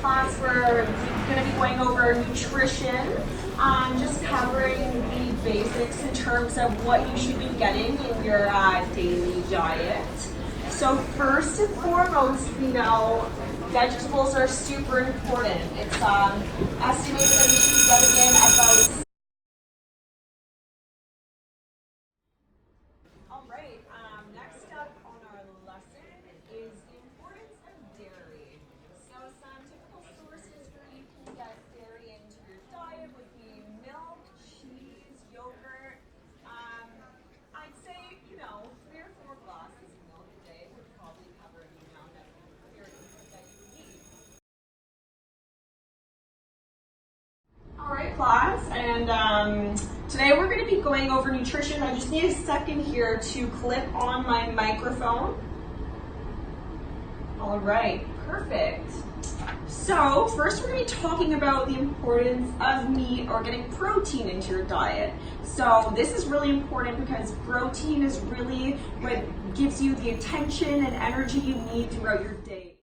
class, we're going to be going over nutrition, just covering the basics in terms of what you should be getting in your daily diet. So first and foremost, we know vegetables are super important. It's estimated that you should be getting in about. All right, next up on our lesson is the importance of dairy. So some typical sources where you can get dairy into your diet would be milk, cheese, yogurt. I'd say, 3 or 4 glasses of milk a day would probably cover the amount of dairy that you would need. All right, class, and today we're going to be going over nutrition. I just need a second here to clip on my microphone. All right, perfect. So first we're going to be talking about the importance of meat or getting protein into your diet. So this is really important because protein is really what gives you the attention and energy you need throughout your day.